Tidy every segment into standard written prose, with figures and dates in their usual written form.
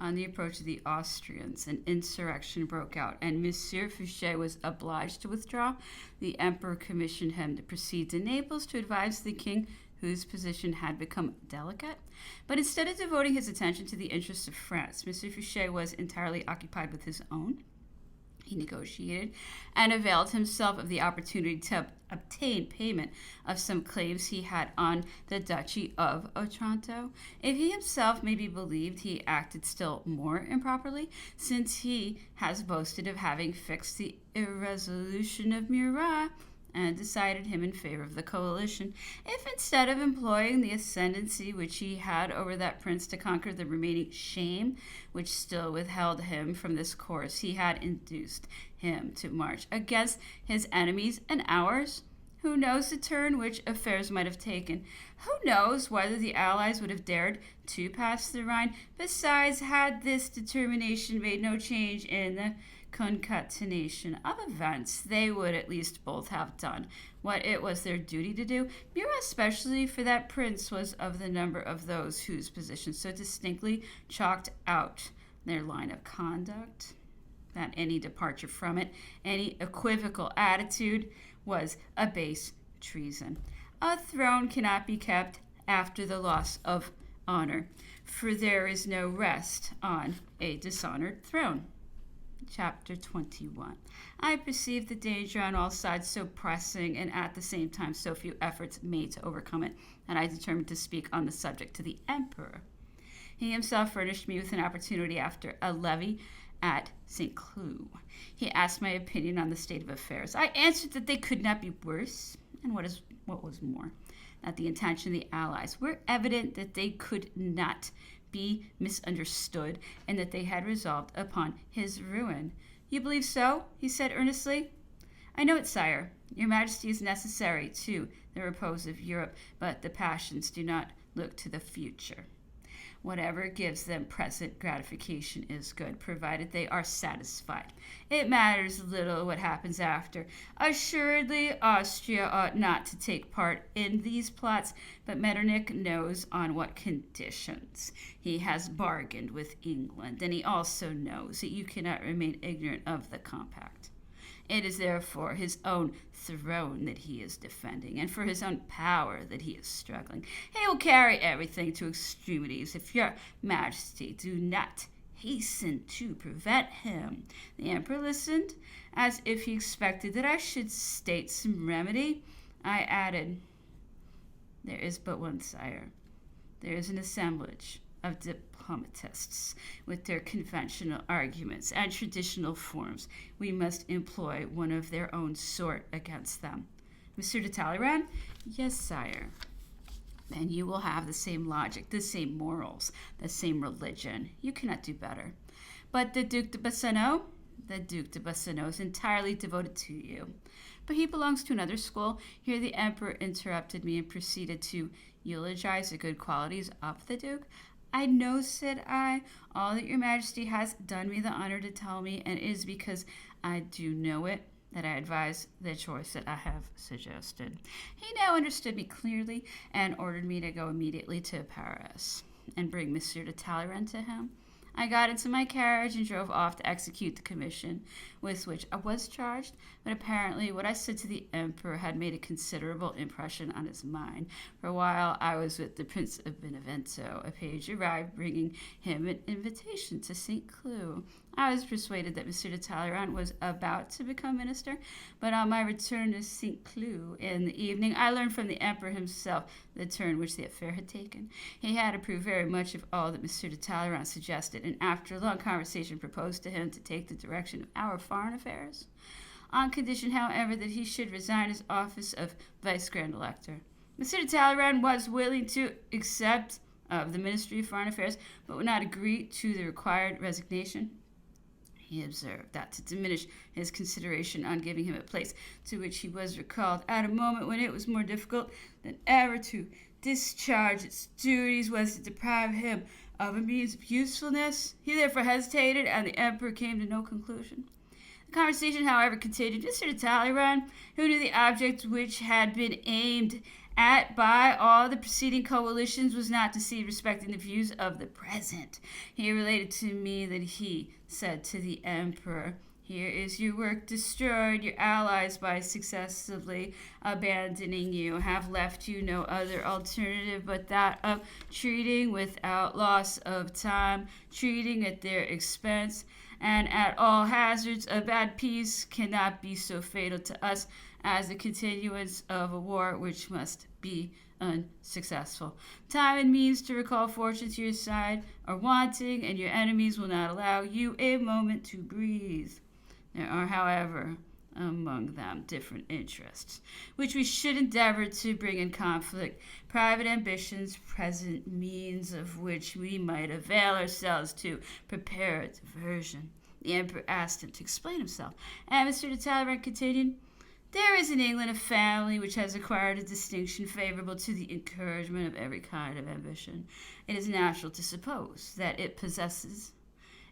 On the approach of the Austrians, an insurrection broke out, and Monsieur Fouché was obliged to withdraw. The emperor commissioned him to proceed to Naples to advise the king, whose position had become delicate. But instead of devoting his attention to the interests of France, Monsieur Fouché was entirely occupied with his own. He negotiated and availed himself of the opportunity to obtain payment of some claims he had on the Duchy of Otranto. If he himself may be believed, he acted still more improperly, since he has boasted of having fixed the irresolution of Murat and decided him in favor of the coalition. If instead of employing the ascendancy which he had over that prince to conquer the remaining shame which still withheld him from this course, he had induced him to march against his enemies and ours, who knows the turn which affairs might have taken? Who knows whether the Allies would have dared to pass the Rhine? Besides, had this determination made no change in the concatenation of events, they would at least both have done what it was their duty to do. Murat, especially for that prince, was of the number of those whose position so distinctly chalked out their line of conduct that any departure from it, any equivocal attitude, was a base treason. A throne cannot be kept after the loss of honor, for there is no rest on a dishonored throne. Chapter 21. I perceived the danger on all sides so pressing, and at the same time so few efforts made to overcome it, that I determined to speak on the subject to the emperor. He himself furnished me with an opportunity after a levee at St. Cloud. He asked my opinion on the state of affairs. I answered that they could not be worse, and what was more, that the intention of the Allies were evident, that they could not be misunderstood, and that they had resolved upon his ruin. You believe so? He said earnestly. I know it, sire. Your Majesty is necessary to the repose of Europe, but the passions do not look to the future. Whatever gives them present gratification is good, provided they are satisfied. It matters little what happens after. Assuredly, Austria ought not to take part in these plots, but Metternich knows on what conditions he has bargained with England, and he also knows that you cannot remain ignorant of the compact. It is therefore his own throne that he is defending, and for his own power that he is struggling. He will carry everything to extremities if your Majesty do not hasten to prevent him. The emperor listened, as if he expected that I should state some remedy. I added, there is but one, sire. There is an assemblage of diplomatists with their conventional arguments and traditional forms. We must employ one of their own sort against them. Monsieur de Talleyrand? Yes, sire. Then you will have the same logic, the same morals, the same religion. You cannot do better. But the Duc de Bassano? The Duc de Bassano is entirely devoted to you. But he belongs to another school. Here the emperor interrupted me and proceeded to eulogize the good qualities of the Duke. I know, said I, all that your Majesty has done me the honor to tell me, and it is because I do know it that I advise the choice that I have suggested. He now understood me clearly and ordered me to go immediately to Paris and bring Monsieur de Talleyrand to him. I got into my carriage and drove off to execute the commission with which I was charged, but apparently what I said to the emperor had made a considerable impression on his mind. For a while I was with the Prince of Benevento. A page arrived bringing him an invitation to St. Cloud. I was persuaded that Monsieur de Talleyrand was about to become minister, but on my return to St. Cloud in the evening, I learned from the emperor himself the turn which the affair had taken. He had approved very much of all that Monsieur de Talleyrand suggested, and after a long conversation proposed to him to take the direction of our foreign affairs, on condition, however, that he should resign his office of Vice Grand Elector. Monsieur de Talleyrand was willing to accept of the Ministry of Foreign Affairs, but would not agree to the required resignation. He observed that to diminish his consideration on giving him a place to which he was recalled at a moment when it was more difficult than ever to discharge its duties was to deprive him of a means of usefulness. He therefore hesitated, and the emperor came to no conclusion. The conversation, however, continued. Mr. de Talleyrand, who knew the object which had been aimed by all the preceding coalitions was not deceived respecting the views of the present. He related to me that he said to the emperor, "Here is your work destroyed. Your allies, by successively abandoning you, have left you no other alternative but that of treating without loss of time, treating at their expense, and at all hazards. A bad peace cannot be so fatal to us as the continuance of a war which must be unsuccessful. Time and means to recall fortune to your side are wanting, and your enemies will not allow you a moment to breathe. There are, however, among them different interests, which we should endeavor to bring in conflict, private ambitions, present means of which we might avail ourselves to prepare a diversion." The emperor asked him to explain himself, and Mr. de Talleyrand continued, "There is in England a family which has acquired a distinction favorable to the encouragement of every kind of ambition. It is natural to suppose that it possesses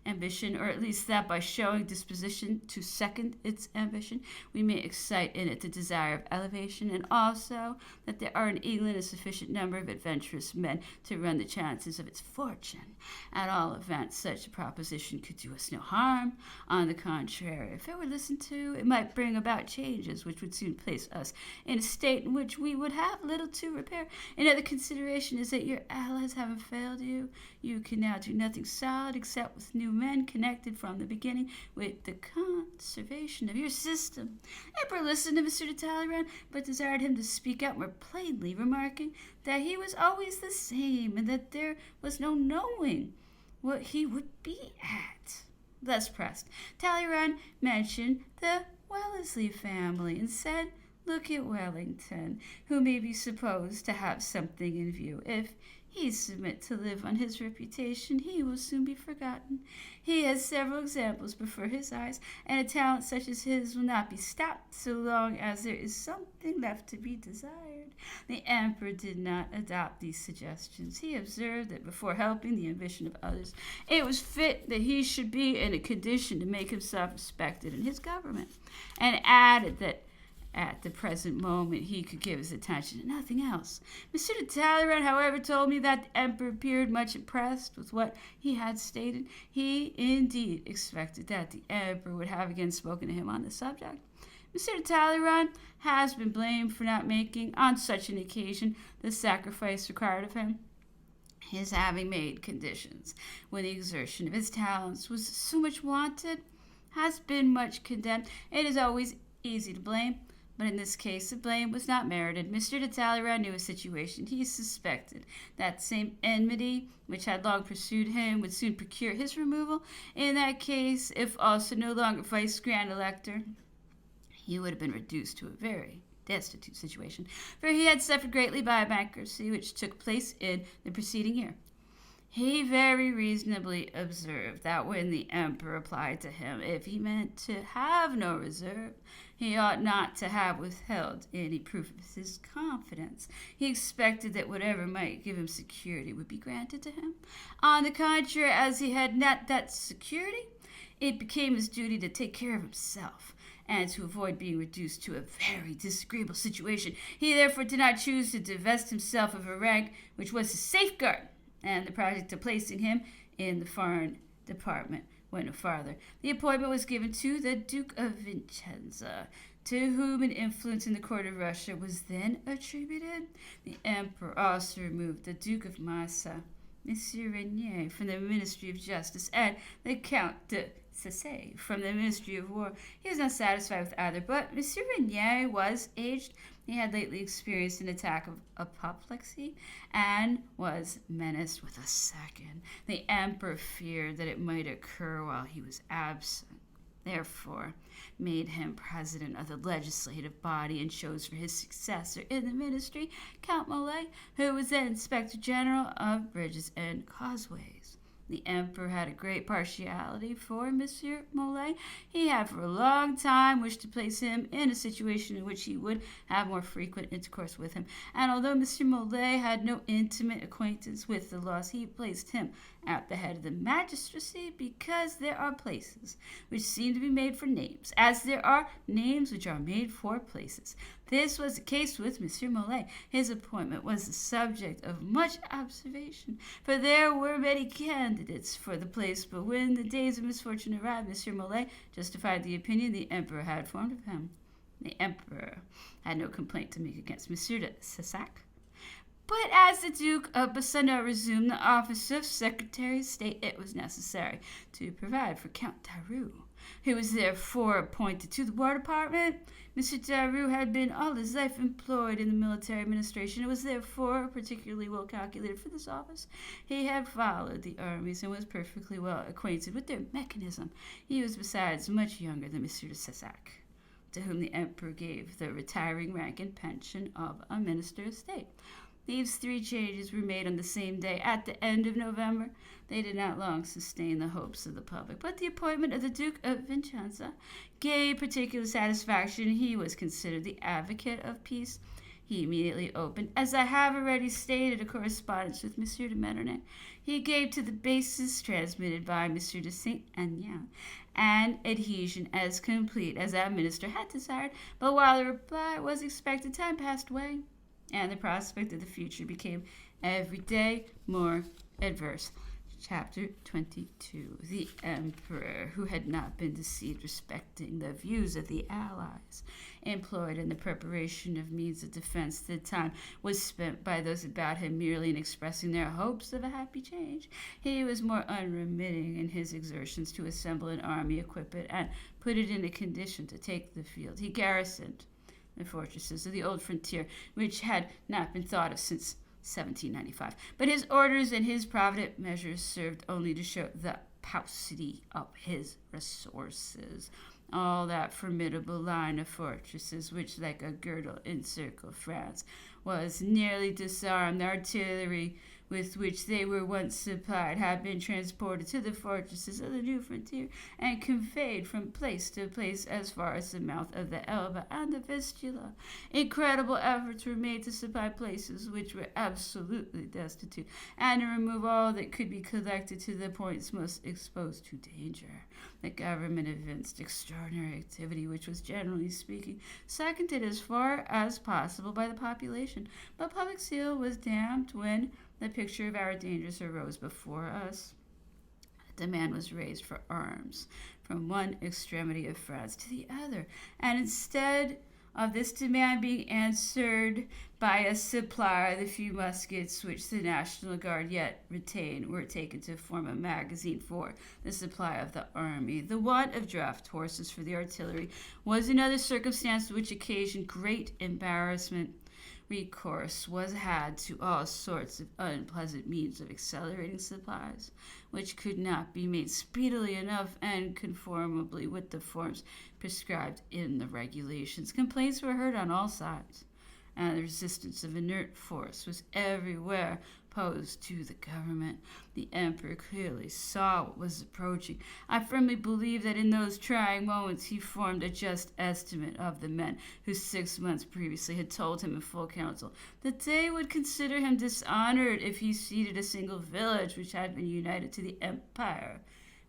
ambition, or at least that by showing disposition to second its ambition, we may excite in it the desire of elevation, and also that there are in England a sufficient number of adventurous men to run the chances of its fortune. At all events, such a proposition could do us no harm. On the contrary, if it were listened to, it might bring about changes which would soon place us in a state in which we would have little to repair. Another consideration is that your allies having failed you, you can now do nothing solid except with new men connected from the beginning with the conservation of your system." The emperor listened to Mr. de Talleyrand, but desired him to speak out more plainly, remarking that he was always the same, and that there was no knowing what he would be at. Thus pressed, Talleyrand mentioned the Wellesley family, and said, "Look at Wellington, who may be supposed to have something in view. If he submit to live on his reputation, he will soon be forgotten. He has several examples before his eyes, and a talent such as his will not be stopped so long as there is something left to be desired." The emperor did not adopt these suggestions. He observed that before helping the ambition of others, it was fit that he should be in a condition to make himself respected in his government, and added that at the present moment he could give his attention to nothing else. Mr. de Talleyrand, however, told me that the emperor appeared much impressed with what he had stated. He indeed expected that the emperor would have again spoken to him on the subject. Mr. de Talleyrand has been blamed for not making, on such an occasion, the sacrifice required of him. His having made conditions when the exertion of his talents was so much wanted has been much condemned. It is always easy to blame, but in this case the blame was not merited. Mr. de Talleyrand knew his situation. He suspected that same enmity which had long pursued him would soon procure his removal. In that case, if also no longer vice grand elector, he would have been reduced to a very destitute situation, for he had suffered greatly by a bankruptcy which took place in the preceding year. He very reasonably observed that when the emperor applied to him, if he meant to have no reserve, he ought not to have withheld any proof of his confidence. He expected that whatever might give him security would be granted to him. On the contrary, as he had not that security, it became his duty to take care of himself, and to avoid being reduced to a very disagreeable situation. He therefore did not choose to divest himself of a rank which was his safeguard, and the project of placing him in the foreign department went no farther. The appointment was given to the Duke of Vicenza, to whom an influence in the court of Russia was then attributed. The emperor also removed the Duke of Massa, Monsieur Regnier, from the Ministry of Justice, and the Count de Sassay from the Ministry of War. He was not satisfied with either, but Monsieur Regnier was aged. He had lately experienced an attack of apoplexy and was menaced with a second. The emperor feared that it might occur while he was absent, therefore made him president of the legislative body, and chose for his successor in the ministry Count Molay, who was then inspector general of bridges and causeways. The emperor had a great partiality for Monsieur Molay. He had for a long time wished to place him in a situation in which he would have more frequent intercourse with him, and although Monsieur Molay had no intimate acquaintance with the laws, he placed him at the head of the magistracy, because there are places which seem to be made for names, as there are names which are made for places. This was the case with Monsieur Molay. His appointment was the subject of much observation, for there were many candidates for the place, but when the days of misfortune arrived, Monsieur Molay justified the opinion the Emperor had formed of him. The Emperor had no complaint to make against Monsieur de Sassac. But as the Duke of Bassano resumed the office of Secretary of State, it was necessary to provide for Count Daru, who was therefore appointed to the War Department. Monsieur Daru had been all his life employed in the military administration and was therefore particularly well calculated for this office. He had followed the armies and was perfectly well acquainted with their mechanism. He was besides much younger than Monsieur de Sassac, to whom the Emperor gave the retiring rank and pension of a Minister of State. These three changes were made on the same day, at the end of November. They did not long sustain the hopes of the public, but the appointment of the Duke of Vicenza gave particular satisfaction. He was considered the advocate of peace. He immediately opened, as I have already stated, a correspondence with Monsieur de Metternich. He gave to the basis transmitted by Monsieur de Saint-Aignan an adhesion as complete as that minister had desired, but while the reply was expected, time passed away, and the prospect of the future became every day more adverse. Chapter 22. The Emperor, who had not been deceived respecting the views of the Allies employed in the preparation of means of defense, the time was spent by those about him merely in expressing their hopes of a happy change. He was more unremitting in his exertions to assemble an army, equip it, and put it in a condition to take the field. He garrisoned the fortresses of the old frontier, which had not been thought of since 1795. But his orders and his provident measures served only to show the paucity of his resources. All that formidable line of fortresses which, like a girdle, encircled France, was nearly disarmed. The artillery with which they were once supplied had been transported to the fortresses of the new frontier and conveyed from place to place as far as the mouth of the Elbe and the Vistula. Incredible efforts were made to supply places which were absolutely destitute, and to remove all that could be collected to the points most exposed to danger. The government evinced extraordinary activity, which was, generally speaking, seconded as far as possible by the population, but public zeal was damped when the picture of our dangers arose before us. A demand was raised for arms from one extremity of France to the other, and instead of this demand being answered by a supply, the few muskets which the National Guard yet retained were taken to form a magazine for the supply of the army. The want of draft horses for the artillery was another circumstance which occasioned great embarrassment. Recourse was had to all sorts of unpleasant means of accelerating supplies, which could not be made speedily enough and conformably with the forms prescribed in the regulations. Complaints were heard on all sides, and the resistance of inert force was everywhere opposed to the government. The Emperor clearly saw what was approaching. I firmly believe that in those trying moments he formed a just estimate of the men who 6 months previously had told him in full council that they would consider him dishonored if he ceded a single village which had been united to the empire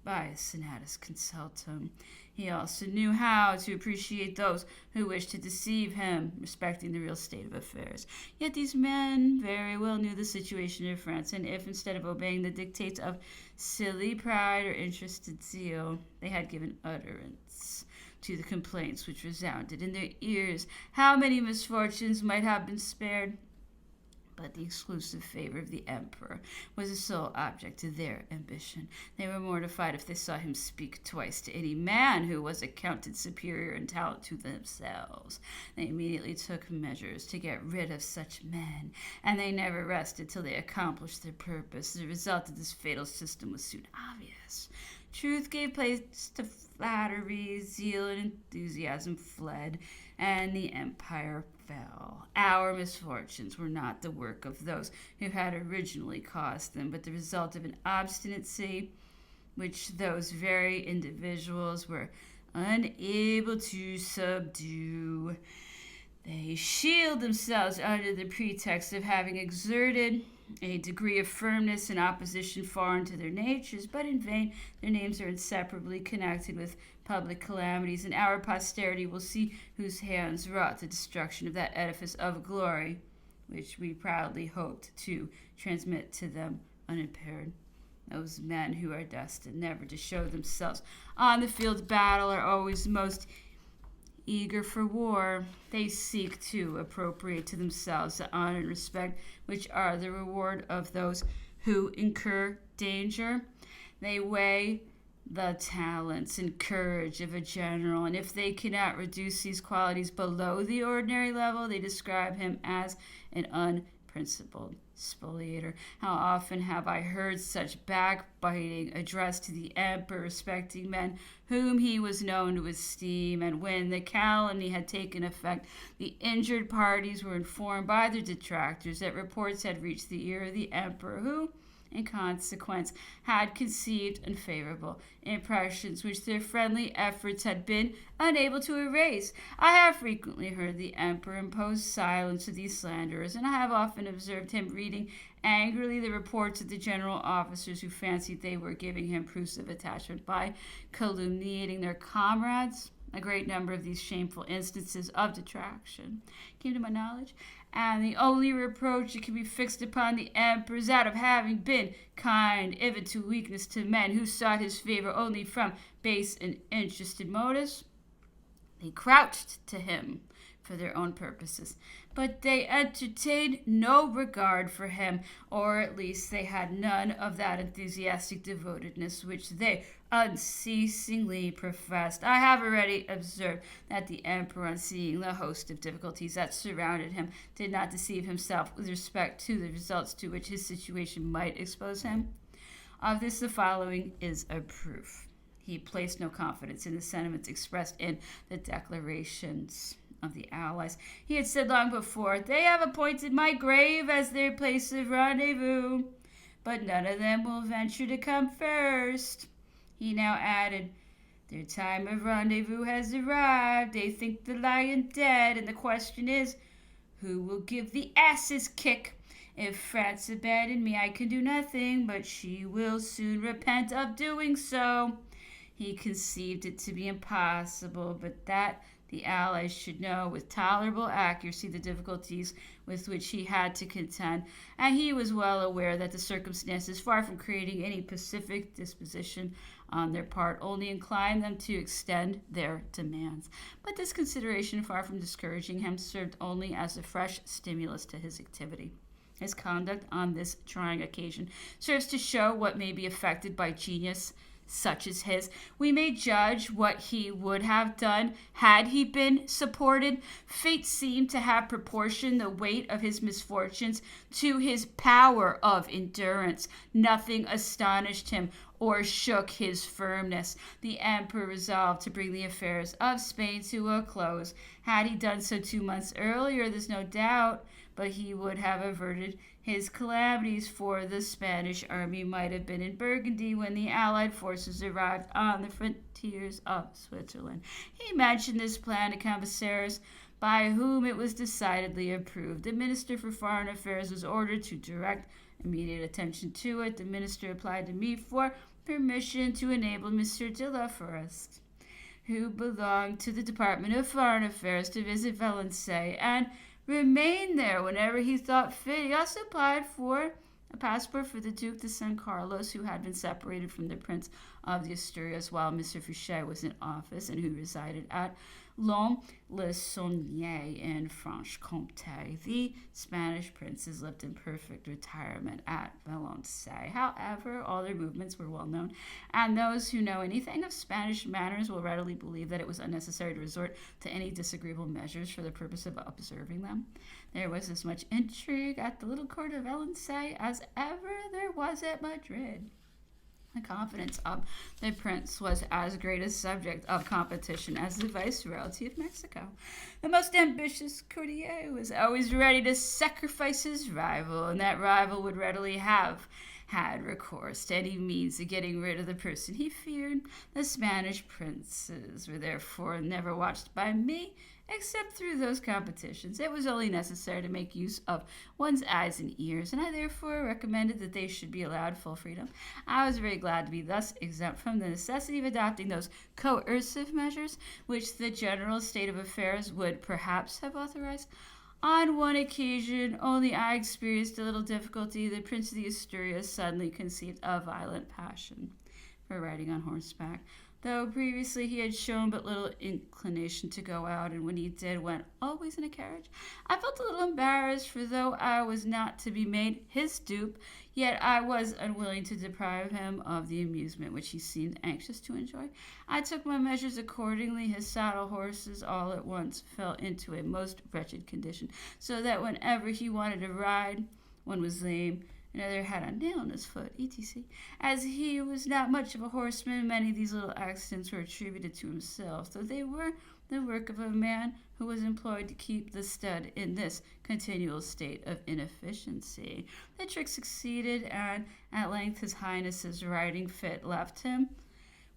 by a senatus consultum. He also knew how to appreciate those who wished to deceive him respecting the real state of affairs. Yet these men very well knew the situation of France, and if instead of obeying the dictates of silly pride or interested zeal, they had given utterance to the complaints which resounded in their ears, how many misfortunes might have been spared. But the exclusive favor of the Emperor was the sole object of their ambition. They were mortified if they saw him speak twice to any man who was accounted superior in talent to themselves. They immediately took measures to get rid of such men, and they never rested till they accomplished their purpose. The result of this fatal system was soon obvious. Truth gave place to flattery, zeal and enthusiasm fled, and the empire fell. Our misfortunes were not the work of those who had originally caused them, but the result of an obstinacy which those very individuals were unable to subdue. They shield themselves under the pretext of having exerted a degree of firmness and opposition foreign to their natures, but in vain. Their names are inseparably connected with public calamities, and our posterity will see whose hands wrought the destruction of that edifice of glory, which we proudly hoped to transmit to them unimpaired. Those men who are destined never to show themselves on the field of battle are always most eager for war. They seek to appropriate to themselves the honor and respect which are the reward of those who incur danger. They weigh the talents and courage of a general, and if they cannot reduce these qualities below the ordinary level, they describe him as an unprincipled spoliator. How often have I heard such backbiting addressed to the emperor respecting men whom he was known to esteem, and when the calumny had taken effect, the injured parties were informed by their detractors that reports had reached the ear of the emperor, who, in consequence, had conceived unfavorable impressions which their friendly efforts had been unable to erase. I have frequently heard the emperor impose silence to these slanderers, and I have often observed him reading angrily the reports of the general officers who fancied they were giving him proofs of attachment by calumniating their comrades. A great number of these shameful instances of detraction came to my knowledge, and the only reproach that can be fixed upon the emperor is that of having been kind even to weakness to men who sought his favor only from base and interested motives. They crouched to him for their own purposes, but they entertained no regard for him, or at least they had none of that enthusiastic devotedness which they unceasingly professed. I have already observed that the emperor, on seeing the host of difficulties that surrounded him, did not deceive himself with respect to the results to which his situation might expose him. Of this the following is a proof. He placed no confidence in the sentiments expressed in the declarations of the allies. He had said long before, "They have appointed my grave as their place of rendezvous, but none of them will venture to come first." He now added, "Their time of rendezvous has arrived. They think the lion dead, and the question is, who will give the ass's kick? If France abandon me, I can do nothing, but she will soon repent of doing so." He conceived it to be impossible, but that the allies should know with tolerable accuracy the difficulties with which he had to contend, and he was well aware that the circumstances, far from creating any pacific disposition on their part, only inclined them to extend their demands. But this consideration, far from discouraging him, served only as a fresh stimulus to his activity. His conduct on this trying occasion serves to show what may be effected by genius such as his. We may judge what he would have done had he been supported. Fate seemed to have proportioned the weight of his misfortunes to his power of endurance. Nothing astonished him or shook his firmness. The emperor resolved to bring the affairs of Spain to a close. Had he done so 2 months earlier, there's no doubt, but he would have averted his calamities, for the Spanish army might have been in Burgundy when the allied forces arrived on the frontiers of Switzerland. He mentioned this plan to Cambaceres, by whom it was decidedly approved. The Minister for Foreign Affairs was ordered to direct immediate attention to it. The minister applied to me for permission to enable Monsieur de la Forest, who belonged to the Department of Foreign Affairs, to visit Valenciennes and remain there whenever he thought fit. He also applied for a passport for the Duke de San Carlos, who had been separated from the Prince of the Asturias while Mr. Fouché was in office, and who resided at Lons-le-Saunier in Franche-Comté. The Spanish princes lived in perfect retirement at Valenciennes. However, all their movements were well known, and those who know anything of Spanish manners will readily believe that it was unnecessary to resort to any disagreeable measures for the purpose of observing them. There was as much intrigue at the little court of Valenciennes as ever there was at Madrid. The confidence of the prince was as great a subject of competition as the viceroyalty of Mexico. The most ambitious courtier was always ready to sacrifice his rival, and that rival would readily have had recourse to any means of getting rid of the person he feared. The Spanish princes were therefore never watched by me, except through those competitions. It was only necessary to make use of one's eyes and ears, and I therefore recommended that they should be allowed full freedom. I was very glad to be thus exempt from the necessity of adopting those coercive measures which the general state of affairs would perhaps have authorized. On one occasion only I experienced a little difficulty. The Prince of the Asturias suddenly conceived a violent passion for riding on horseback, though previously he had shown but little inclination to go out, and when he did, went always in a carriage. I felt a little embarrassed, for though I was not to be made his dupe, yet I was unwilling to deprive him of the amusement which he seemed anxious to enjoy. I took my measures accordingly. His saddle horses all at once fell into a most wretched condition, so that whenever he wanted to ride, one was lame, another had a nail in his foot, etc. As he was not much of a horseman, many of these little accidents were attributed to himself, though they were the work of a man who was employed to keep the stud in this continual state of inefficiency. The trick succeeded, and at length his Highness's riding fit left him,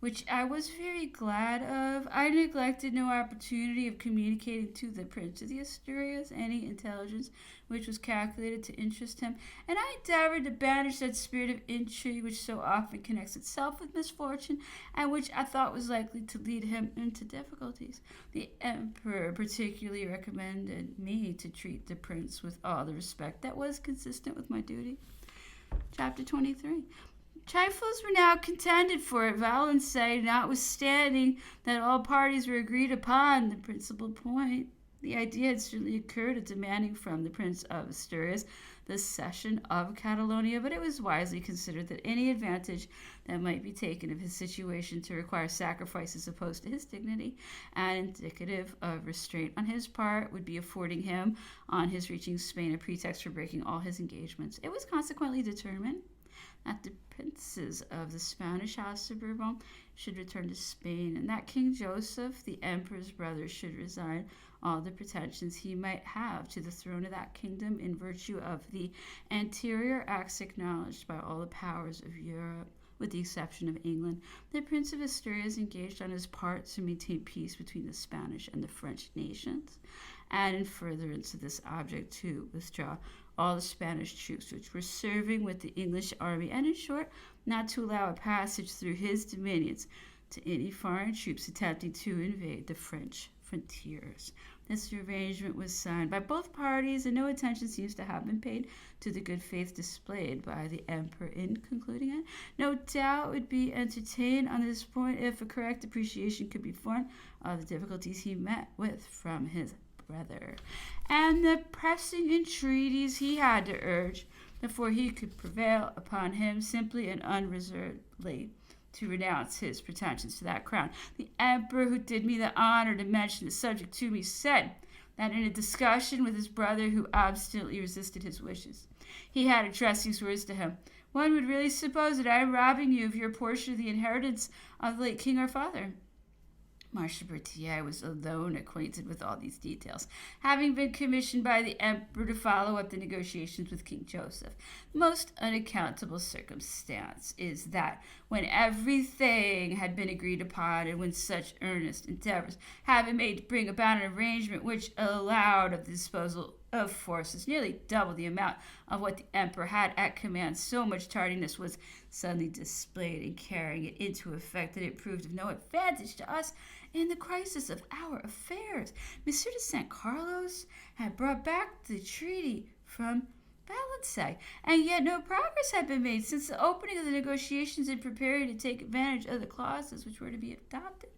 which I was very glad of. I neglected no opportunity of communicating to the Prince of the Asturias any intelligence which was calculated to interest him, and I endeavored to banish that spirit of intrigue which so often connects itself with misfortune, and which I thought was likely to lead him into difficulties. The Emperor particularly recommended me to treat the Prince with all the respect that was consistent with my duty. Chapter 23. Trifles were now contended for at Valencia, notwithstanding that all parties were agreed upon the principal point. The idea had certainly occurred of demanding from the Prince of Asturias the cession of Catalonia, but it was wisely considered that any advantage that might be taken of his situation to require sacrifices opposed to his dignity and indicative of restraint on his part would be affording him, on his reaching Spain, a pretext for breaking all his engagements. It was consequently determined that the princes of the Spanish House of Bourbon should return to Spain, and that King Joseph, the Emperor's brother, should resign all the pretensions he might have to the throne of that kingdom in virtue of the anterior acts acknowledged by all the powers of Europe, with the exception of England. The Prince of Asturias engaged on his part to maintain peace between the Spanish and the French nations, and in furtherance of this object to withdraw all the Spanish troops which were serving with the English army, and in short, not to allow a passage through his dominions to any foreign troops attempting to invade the French frontiers. This arrangement was signed by both parties, and no attention seems to have been paid to the good faith displayed by the Emperor in concluding it. No doubt would be entertained on this point if a correct appreciation could be formed of the difficulties he met with from his brother, and the pressing entreaties he had to urge before he could prevail upon him simply and unreservedly to renounce his pretensions to that crown. The Emperor, who did me the honor to mention the subject to me, said that in a discussion with his brother, who obstinately resisted his wishes, he had addressed these words to him: "One would really suppose that I am robbing you of your portion of the inheritance of the late king our father." Marshal Berthier was alone acquainted with all these details, having been commissioned by the Emperor to follow up the negotiations with King Joseph. The most unaccountable circumstance is that when everything had been agreed upon, and when such earnest endeavors had been made to bring about an arrangement which allowed of the disposal of forces nearly double the amount of what the Emperor had at command, so much tardiness was suddenly displayed in carrying it into effect that it proved of no advantage to us in the crisis of our affairs. Monsieur de St. Carlos had brought back the treaty from Valencia, and yet no progress had been made since the opening of the negotiations in preparing to take advantage of the clauses which were to be adopted.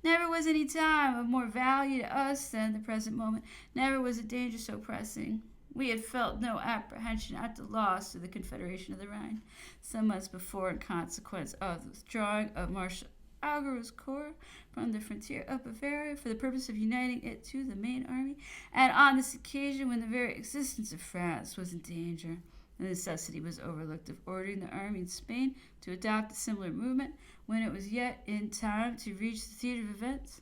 Never was any time of more value to us than the present moment. Never was a danger so pressing. We had felt no apprehension at the loss of the Confederation of the Rhine. Some months before, in consequence of the withdrawing of Marshal Augereau's corps from the frontier of Bavaria for the purpose of uniting it to the main army, and on this occasion, when the very existence of France was in danger, the necessity was overlooked of ordering the army in Spain to adopt a similar movement when it was yet in time to reach the theater of events,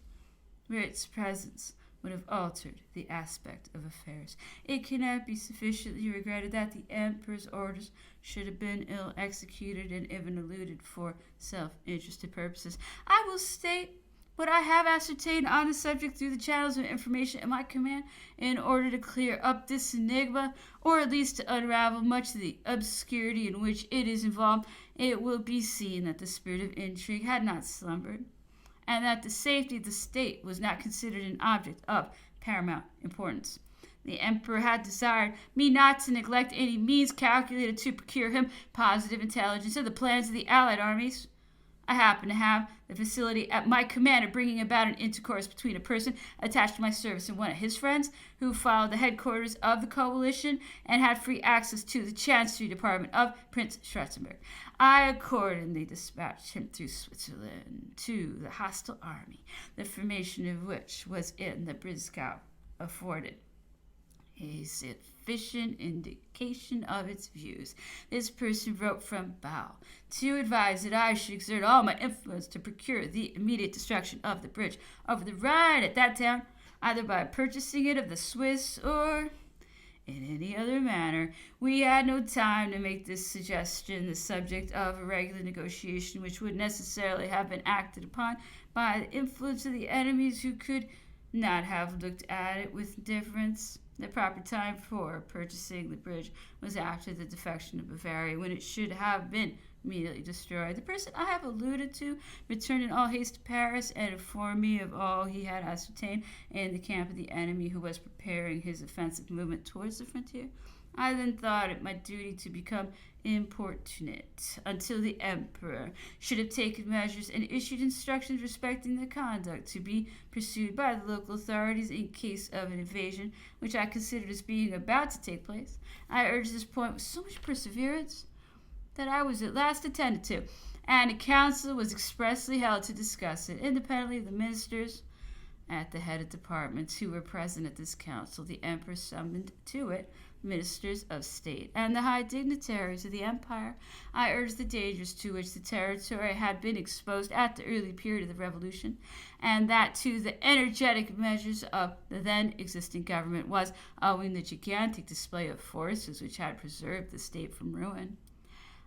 where its presence would have altered the aspect of affairs. It cannot be sufficiently regretted that the emperor's orders should have been ill executed and even eluded for self-interested purposes. I will state what I have ascertained on the subject through the channels of information at my command in order to clear up this enigma, or at least to unravel much of the obscurity in which it is involved. It will be seen that the spirit of intrigue had not slumbered, and that the safety of the state was not considered an object of paramount importance. The emperor had desired me not to neglect any means calculated to procure him positive intelligence of the plans of the allied armies. I happen to have the facility at my command of bringing about an intercourse between a person attached to my service and one of his friends, who followed the headquarters of the coalition and had free access to the Chancery Department of Prince Schwarzenberg. I accordingly dispatched him through Switzerland to the hostile army, the formation of which was in the Brisgau afforded a sufficient indication of its views. This person wrote from Bau to advise that I should exert all my influence to procure the immediate destruction of the bridge over the Rhine at that town, either by purchasing it of the Swiss or in any other manner. We had no time to make this suggestion the subject of a regular negotiation, which would necessarily have been acted upon by the influence of the enemies, who could not have looked at it with indifference. The proper time for purchasing the bridge was after the defection of Bavaria, when it should have been immediately destroyed. The person I have alluded to returned in all haste to Paris and informed me of all he had ascertained in the camp of the enemy, who was preparing his offensive movement towards the frontier. I then thought it my duty to become importunate until the emperor should have taken measures and issued instructions respecting the conduct to be pursued by the local authorities in case of an invasion which I considered as being about to take place. I urged this point with so much perseverance that I was at last attended to, and a council was expressly held to discuss it, independently of the ministers at the head of departments who were present at this council. The emperor summoned to it ministers of state and the high dignitaries of the empire. I urged the dangers to which the territory had been exposed at the early period of the revolution, and that to the energetic measures of the then existing government was owing the gigantic display of forces which had preserved the state from ruin.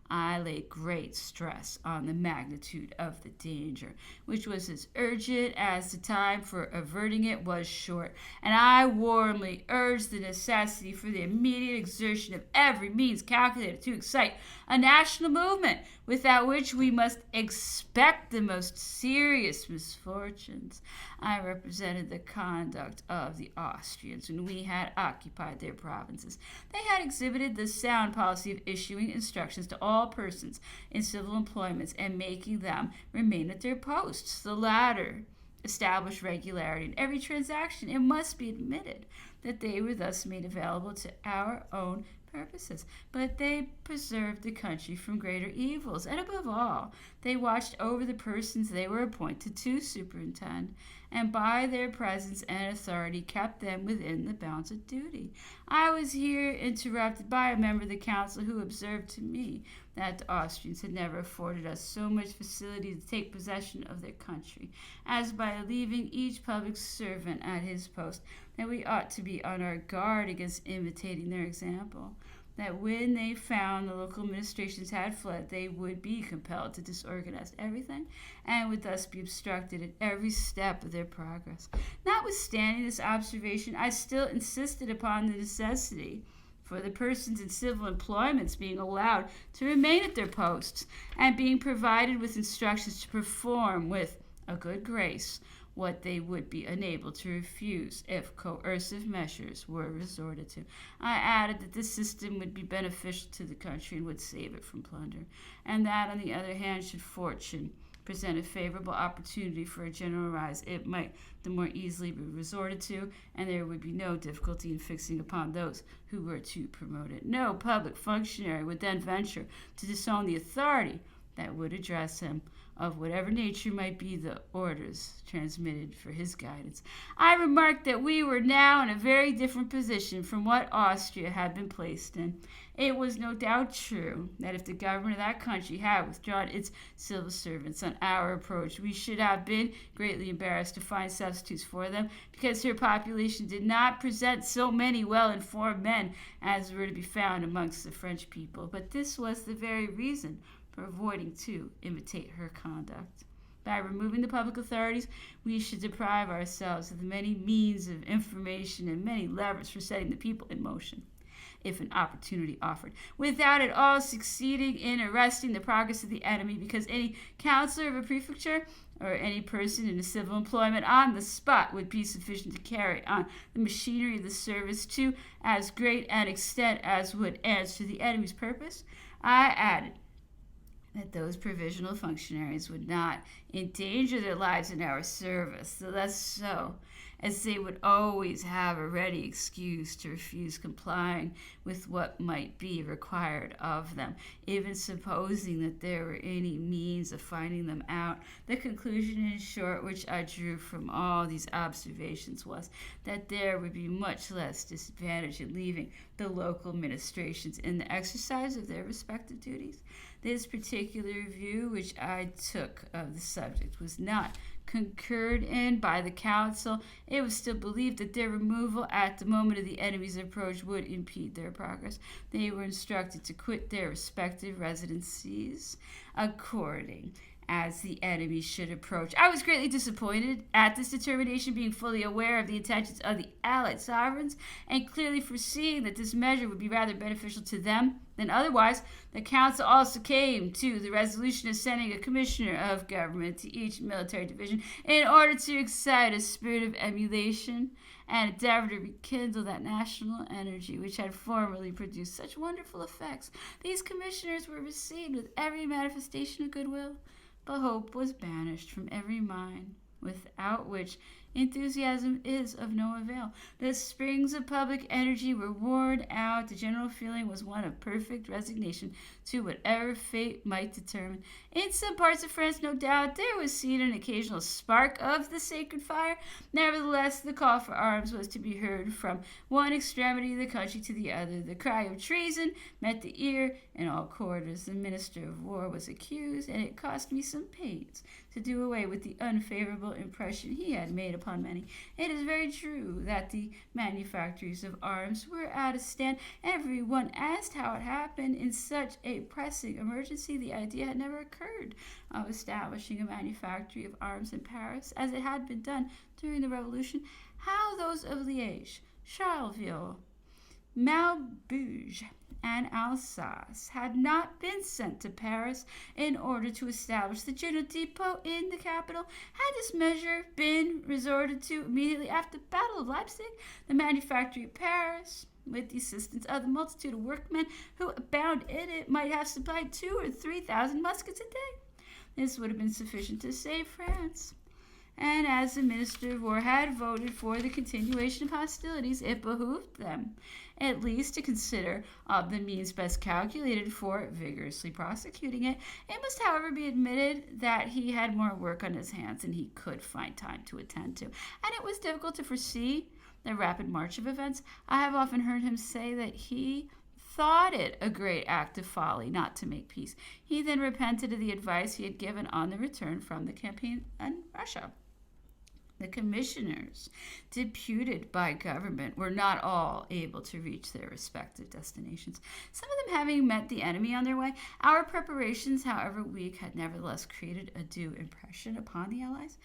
I laid great stress on the magnitude of the danger, which was as urgent as the time for averting it was short, and I warmly urged the necessity for the immediate exertion of every means calculated to excite a national movement, without which we must expect the most serious misfortunes. I represented the conduct of the Austrians when we had occupied their provinces. They had exhibited the sound policy of issuing instructions to all persons in civil employments and making them remain at their posts. The latter established regularity in every transaction. It must be admitted that they were thus made available to our own purposes, but they preserved the country from greater evils, and above all, they watched over the persons they were appointed to superintend, and by their presence and authority kept them within the bounds of duty. I was here interrupted by a member of the council who observed to me that the Austrians had never afforded us so much facility to take possession of their country as by leaving each public servant at his post, that we ought to be on our guard against imitating their example, that when they found the local administrations had fled, they would be compelled to disorganize everything and would thus be obstructed at every step of their progress. Notwithstanding this observation, I still insisted upon the necessity for the persons in civil employments being allowed to remain at their posts and being provided with instructions to perform with a good grace what they would be unable to refuse if coercive measures were resorted to. I added that this system would be beneficial to the country and would save it from plunder, and that, on the other hand, should fortune present a favorable opportunity for a general rise, it might the more easily be resorted to, and there would be no difficulty in fixing upon those who were to promote it. No public functionary would then venture to disown the authority that would address him. of whatever nature might be the orders transmitted for his guidance. I remarked that we were now in a very different position from what Austria had been placed in. It was no doubt true that if the government of that country had withdrawn its civil servants on our approach, we should have been greatly embarrassed to find substitutes for them, because her population did not present so many well-informed men as were to be found amongst the French people. But this was the very reason for avoiding to imitate her conduct. By removing the public authorities, we should deprive ourselves of the many means of information and many levers for setting the people in motion, if an opportunity offered, without at all succeeding in arresting the progress of the enemy, because any councillor of a prefecture or any person in a civil employment on the spot would be sufficient to carry on the machinery of the service to as great an extent as would answer the enemy's purpose. I added that those provisional functionaries would not endanger their lives in our service, the less so as they would always have a ready excuse to refuse complying with what might be required of them, even supposing that there were any means of finding them out. The conclusion, in short, which I drew from all these observations was that there would be much less disadvantage in leaving the local ministrations in the exercise of their respective duties. This particular view which I took of the subject was not concurred in by the council. It was still believed that their removal at the moment of the enemy's approach would impede their progress. They were instructed to quit their respective residencies according as the enemy should approach. I was greatly disappointed at this determination, being fully aware of the intentions of the Allied sovereigns and clearly foreseeing that this measure would be rather beneficial to them than otherwise. The council also came to the resolution of sending a commissioner of government to each military division in order to excite a spirit of emulation and endeavor to rekindle that national energy which had formerly produced such wonderful effects. These commissioners were received with every manifestation of goodwill, but hope was banished from every mind, without which enthusiasm is of no avail. The springs of public energy were worn out. The general feeling was one of perfect resignation to whatever fate might determine. In some parts of France, no doubt, there was seen an occasional spark of the sacred fire. Nevertheless, the call for arms was to be heard from one extremity of the country to the other. The cry of treason met the ear in all quarters. The minister of war was accused, and it cost me some pains to do away with the unfavorable impression he had made upon many. It is very true that the manufactories of arms were at a stand. Everyone asked how it happened. In such a pressing emergency, the idea had never occurred of establishing a manufactory of arms in Paris, as it had been done during the Revolution. How those of Liège, Charleville, Maubeuge, and Alsace had not been sent to Paris in order to establish the general depot in the capital. Had this measure been resorted to immediately after the Battle of Leipzig, the manufactory of Paris, with the assistance of the multitude of workmen who abound in it, might have supplied 2,000 or 3,000 muskets a day. This would have been sufficient to save France. And as the Minister of War had voted for the continuation of hostilities, it behooved them at least to consider the means best calculated for vigorously prosecuting it. It must, however, be admitted that he had more work on his hands than he could find time to attend to, and it was difficult to foresee the rapid march of events. I have often heard him say that he thought it a great act of folly not to make peace. He then repented of the advice he had given on the return from the campaign in Russia. The commissioners deputed by government were not all able to reach their respective destinations, some of them having met the enemy on their way. Our preparations, however weak, had nevertheless created a due impression upon the Allies.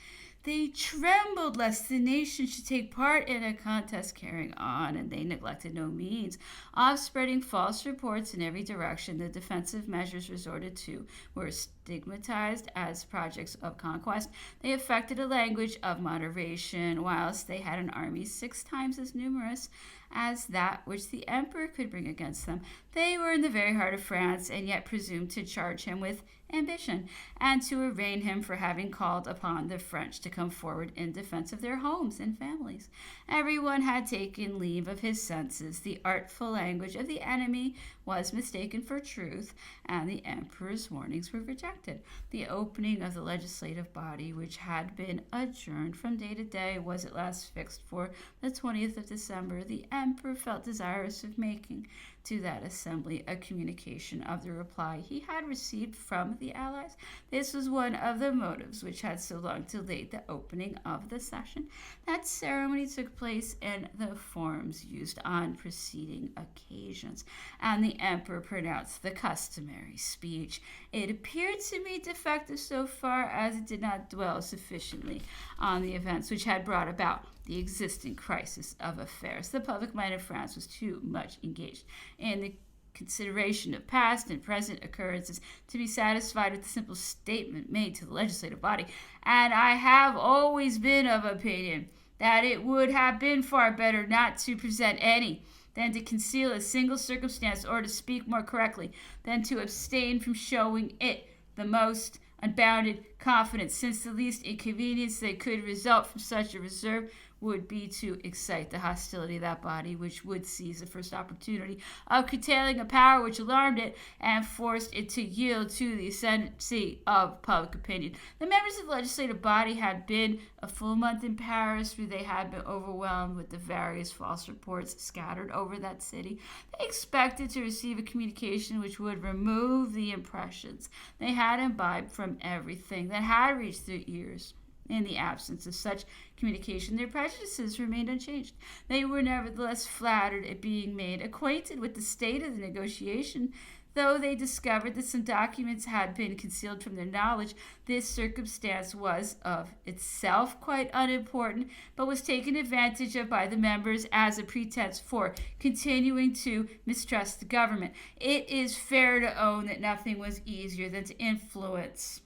They trembled lest the nation should take part in a contest carrying on, and they neglected no means of spreading false reports in every direction. The defensive measures resorted to were stigmatized as projects of conquest. They affected a language of moderation, whilst they had an army 6 times as numerous as that which the emperor could bring against them. They were in the very heart of France, and yet presumed to charge him with ambition, and to arraign him for having called upon the French to come forward in defense of their homes and families. Everyone had taken leave of his senses. The artful language of the enemy was mistaken for truth, and the emperor's warnings were rejected. The opening of the legislative body, which had been adjourned from day to day, was at last fixed for the 20th of December. The emperor felt desirous of making to that assembly a communication of the reply he had received from the allies. This was one of the motives which had so long delayed the opening of the session. That ceremony took place in the forms used on preceding occasions, and the emperor pronounced the customary speech. It appeared to me defective so far as it did not dwell sufficiently on the events which had brought about the existing crisis of affairs. The public mind of France was too much engaged in the consideration of past and present occurrences to be satisfied with the simple statement made to the legislative body, and I have always been of opinion that it would have been far better not to present any than to conceal a single circumstance, or to speak more correctly, than to abstain from showing it the most unbounded confidence, since the least inconvenience that could result from such a reserve would be to excite the hostility of that body, which would seize the first opportunity of curtailing a power which alarmed it and forced it to yield to the ascendancy of public opinion. The members of the legislative body had been a full month in Paris, where they had been overwhelmed with the various false reports scattered over that city. They expected to receive a communication which would remove the impressions they had imbibed from everything that had reached their ears. In the absence of such communication, their prejudices remained unchanged. They were nevertheless flattered at being made acquainted with the state of the negotiation. Though they discovered that some documents had been concealed from their knowledge, this circumstance was of itself quite unimportant, but was taken advantage of by the members as a pretense for continuing to mistrust the government. It is fair to own that nothing was easier than to influence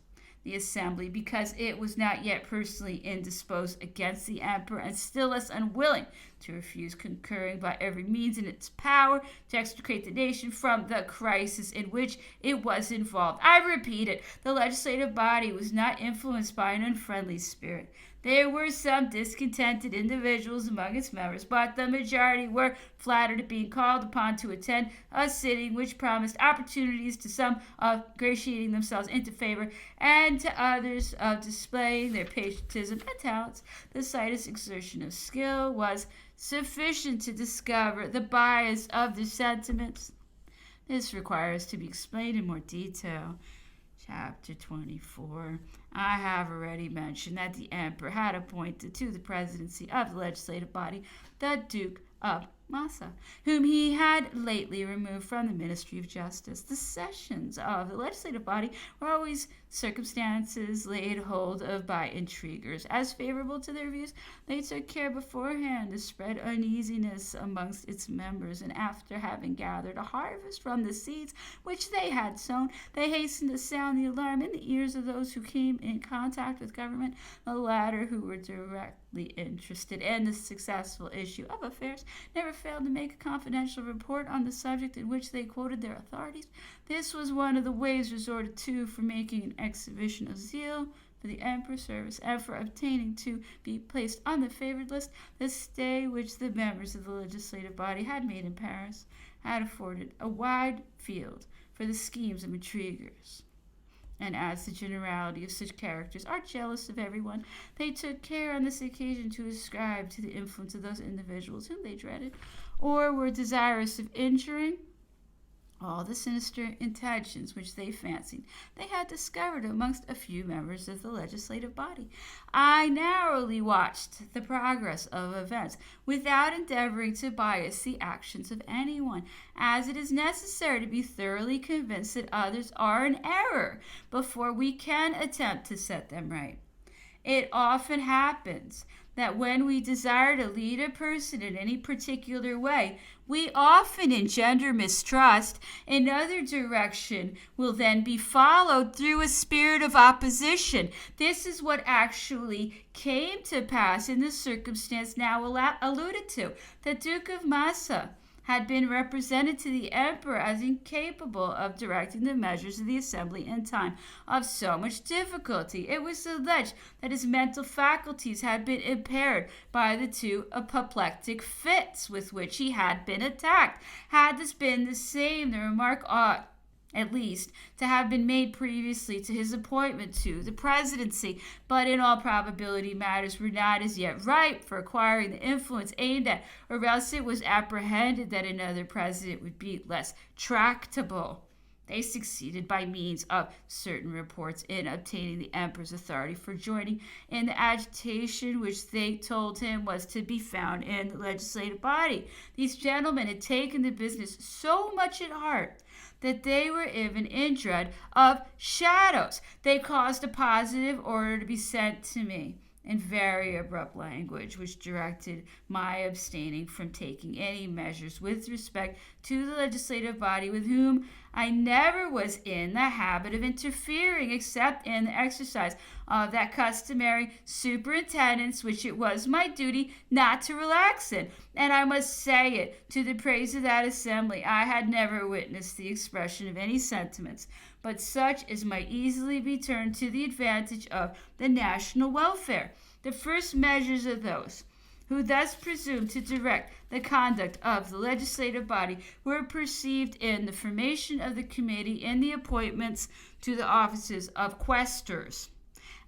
the assembly, because it was not yet personally indisposed against the emperor, and still less unwilling to refuse concurring by every means in its power to extricate the nation from the crisis in which it was involved. I repeat it, the legislative body was not influenced by an unfriendly spirit. There were some discontented individuals among its members, but the majority were flattered at being called upon to attend a sitting which promised opportunities to some of ingratiating themselves into favor, and to others of displaying their patriotism and talents. The slightest exertion of skill was sufficient to discover the bias of their sentiments. This requires to be explained in more detail. Chapter 24. I have already mentioned that the emperor had appointed to the presidency of the legislative body the Duke of Massa, whom he had lately removed from the Ministry of Justice. The sessions of the legislative body were always circumstances laid hold of by intriguers as favorable to their views. They took care beforehand to spread uneasiness amongst its members, and after having gathered a harvest from the seeds which they had sown, they hastened to sound the alarm in the ears of those who came in contact with government. The latter, who were directly interested in the successful issue of affairs, never failed to make a confidential report on the subject in which they quoted their authorities. This was one of the ways resorted to for making an exhibition of zeal for the emperor's service, and for obtaining to be placed on the favored list. The stay which the members of the legislative body had made in Paris had afforded a wide field for the schemes of intriguers. And as the generality of such characters are jealous of everyone, they took care on this occasion to ascribe to the influence of those individuals whom they dreaded, or were desirous of injuring, all the sinister intentions which they fancied they had discovered amongst a few members of the legislative body. I narrowly watched the progress of events, without endeavoring to bias the actions of anyone, as it is necessary to be thoroughly convinced that others are in error before we can attempt to set them right. It often happens that when we desire to lead a person in any particular way, we often engender mistrust. Another direction will then be followed through a spirit of opposition. This is what actually came to pass in the circumstance now alluded to. The Duke of Massa had been represented to the emperor as incapable of directing the measures of the assembly in time of so much difficulty. It was alleged that his mental faculties had been impaired by the two apoplectic fits with which he had been attacked. Had this been the same, the remark ought at least, to have been made previously to his appointment to the presidency, but in all probability matters were not as yet ripe for acquiring the influence aimed at, or else it was apprehended that another president would be less tractable. They succeeded by means of certain reports in obtaining the emperor's authority for joining in the agitation which they told him was to be found in the legislative body. These gentlemen had taken the business so much at heart that they were even in dread of shadows. They caused a positive order to be sent to me in very abrupt language, which directed my abstaining from taking any measures with respect to the legislative body, with whom I never was in the habit of interfering except in the exercise of that customary superintendence which it was my duty not to relax in. And I must say it to the praise of that assembly, I had never witnessed the expression of any sentiments but such as might easily be turned to the advantage of the national welfare. The first measures of those who thus presumed to direct the conduct of the legislative body were perceived in the formation of the committee, in the appointments to the offices of quaestors,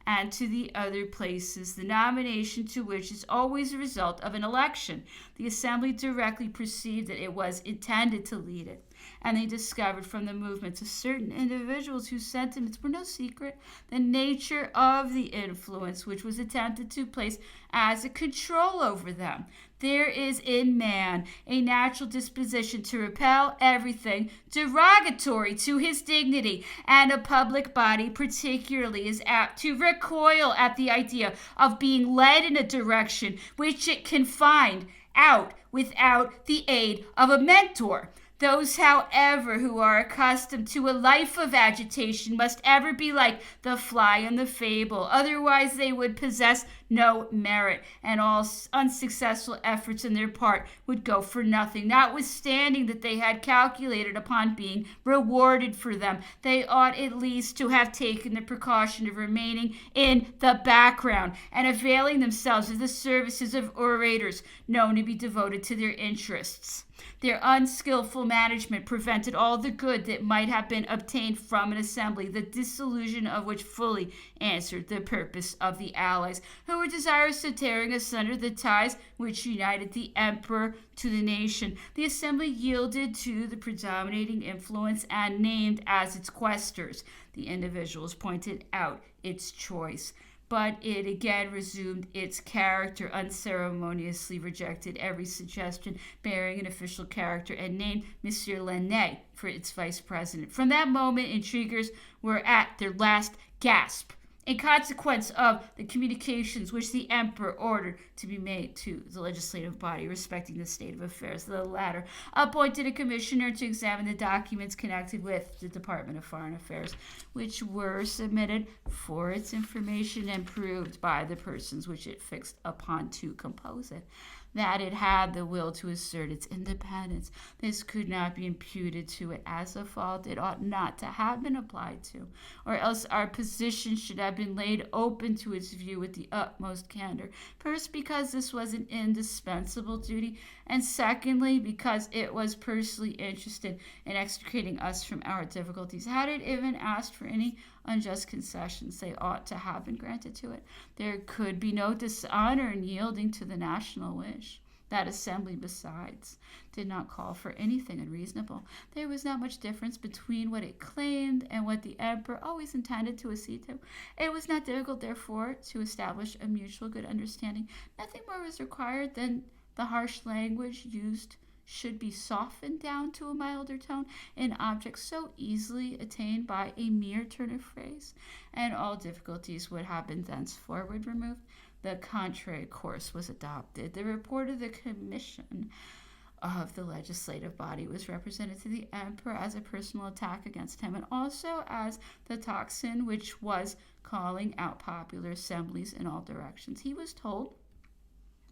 and to the other places, the nomination to which is always a result of an election. The assembly directly perceived that it was intended to lead it, and they discovered from the movements of certain individuals whose sentiments were no secret the nature of the influence which was attempted to place as a control over them. There is in man a natural disposition to repel everything derogatory to his dignity, and a public body particularly is apt to recoil at the idea of being led in a direction which it can find out without the aid of a mentor. Those, however, who are accustomed to a life of agitation must ever be like the fly in the fable. Otherwise, they would possess no merit, and all unsuccessful efforts on their part would go for nothing. Notwithstanding that they had calculated upon being rewarded for them, they ought at least to have taken the precaution of remaining in the background and availing themselves of the services of orators known to be devoted to their interests. Their unskillful management prevented all the good that might have been obtained from an assembly, the dissolution of which fully answered the purpose of the allies, who were desirous of tearing asunder the ties which united the emperor to the nation. The assembly yielded to the predominating influence and named as its quaestors the individuals pointed out its choice. But it again resumed its character, unceremoniously rejected every suggestion bearing an official character, and named Monsieur Launay for its vice president. From that moment, intriguers were at their last gasp, in consequence of the communications which the emperor ordered to be made to the legislative body respecting the state of affairs. The latter appointed a commissioner to examine the documents connected with the Department of Foreign Affairs, which were submitted for its information and proved by the persons which it fixed upon to compose it that it had the will to assert its independence. This could not be imputed to it as a fault it ought not to have been applied to, or else our position should have been laid open to its view with the utmost candor. First, because this was an indispensable duty, and secondly, because it was personally interested in extricating us from our difficulties. Had it even asked for any unjust concessions, they ought to have been granted to it. There could be no dishonor in yielding to the national wish. That assembly, besides, did not call for anything unreasonable. There was not much difference between what it claimed and what the emperor always intended to accede to. It was not difficult, therefore, to establish a mutual good understanding. Nothing more was required than the harsh language used should be softened down to a milder tone, an object so easily attained by a mere turn of phrase, and all difficulties would have been thenceforward removed. The contrary course was adopted. The report of the commission of the legislative body was represented to the emperor as a personal attack against him, and also as the tocsin which was calling out popular assemblies in all directions. He was told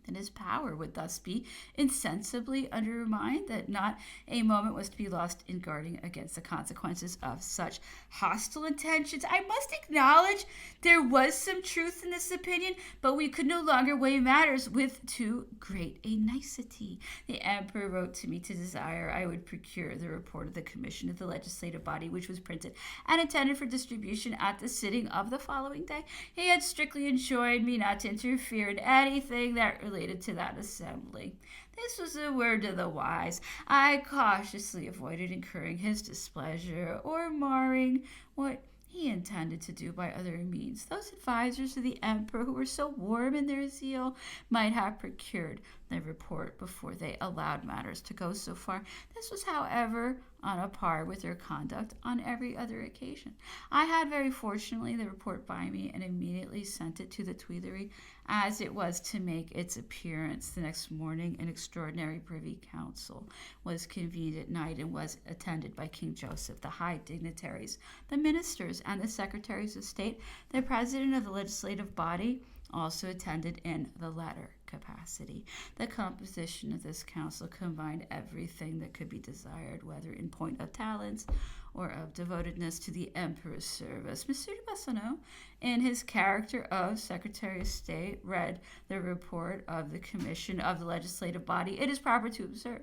Then his power would thus be insensibly undermined, that not a moment was to be lost in guarding against the consequences of such hostile intentions. I must acknowledge there was some truth in this opinion, but we could no longer weigh matters with too great a nicety. The emperor wrote to me to desire I would procure the report of the commission of the legislative body, which was printed and intended for distribution at the sitting of the following day. He had strictly enjoined me not to interfere in anything that related to that assembly. This was a word of the wise. I cautiously avoided incurring his displeasure or marring what he intended to do by other means. Those advisers of the emperor who were so warm in their zeal might have procured the report before they allowed matters to go so far. This was, however, on a par with their conduct on every other occasion. I had very fortunately the report by me and immediately sent it to the Tuileries, as it was to make its appearance the next morning. An extraordinary privy council was convened at night and was attended by King Joseph, the high dignitaries, the ministers, and the secretaries of state. The president of the legislative body also attended in the latter capacity. The composition of this council combined everything that could be desired, whether in point of talents or of devotedness to the emperor's service. Monsieur de Massonneau, in his character of Secretary of State, read the report of the commission of the legislative body. It is proper to observe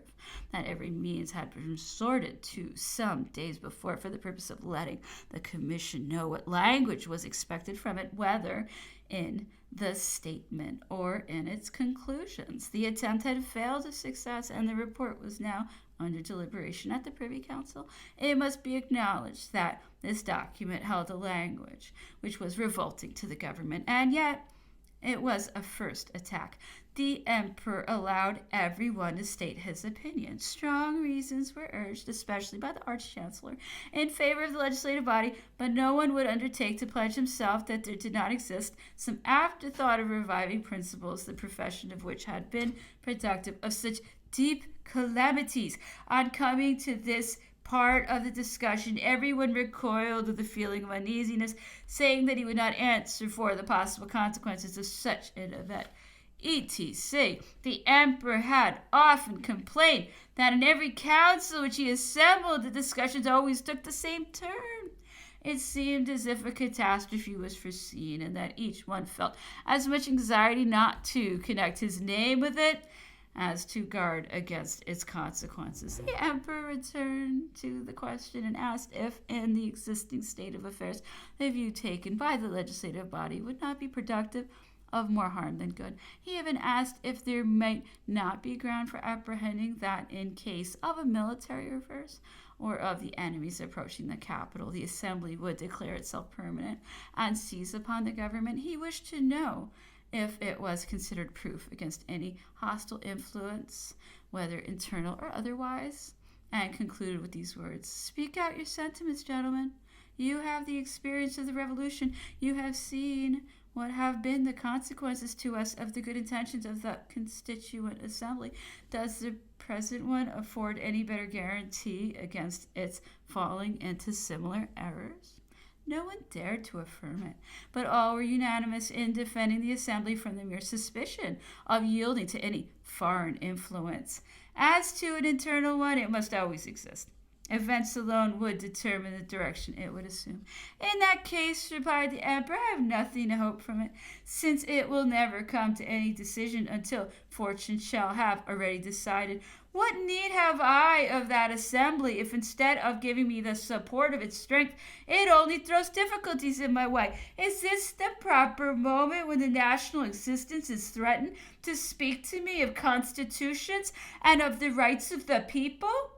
that every means had been resorted to some days before for the purpose of letting the commission know what language was expected from it, whether in the statement or in its conclusions. The attempt had failed of success, and the report was now under deliberation at the Privy Council. It must be acknowledged that this document held a language which was revolting to the government, and yet it was a first attack. The emperor allowed everyone to state his opinion. Strong reasons were urged, especially by the arch-chancellor, in favor of the legislative body, but no one would undertake to pledge himself that there did not exist some afterthought of reviving principles, the profession of which had been productive of such deep calamities. On coming to this part of the discussion, everyone recoiled with a feeling of uneasiness, saying that he would not answer for the possible consequences of such an event. etc. The emperor had often complained that in every council which he assembled, the discussions always took the same turn. It seemed as if a catastrophe was foreseen, and that each one felt as much anxiety not to connect his name with it as to guard against its consequences. The emperor returned to the question and asked if, in the existing state of affairs, the view taken by the legislative body would not be productive of more harm than good. He even asked if there might not be ground for apprehending that in case of a military reverse or of the enemies approaching the capital, the assembly would declare itself permanent and seize upon the government. He wished to know if it was considered proof against any hostile influence, whether internal or otherwise, and concluded with these words: "Speak out your sentiments, gentlemen. You have the experience of the revolution. You have seen what have been the consequences to us of the good intentions of the Constituent Assembly. Does the present one afford any better guarantee against its falling into similar errors?" No one dared to affirm it, but all were unanimous in defending the Assembly from the mere suspicion of yielding to any foreign influence. As to an internal one, it must always exist. Events alone would determine the direction it would assume. "In that case," replied the emperor, "I have nothing to hope from it, since it will never come to any decision until fortune shall have already decided. What need have I of that assembly if, instead of giving me the support of its strength, it only throws difficulties in my way? Is this the proper moment, when the national existence is threatened, to speak to me of constitutions and of the rights of the people?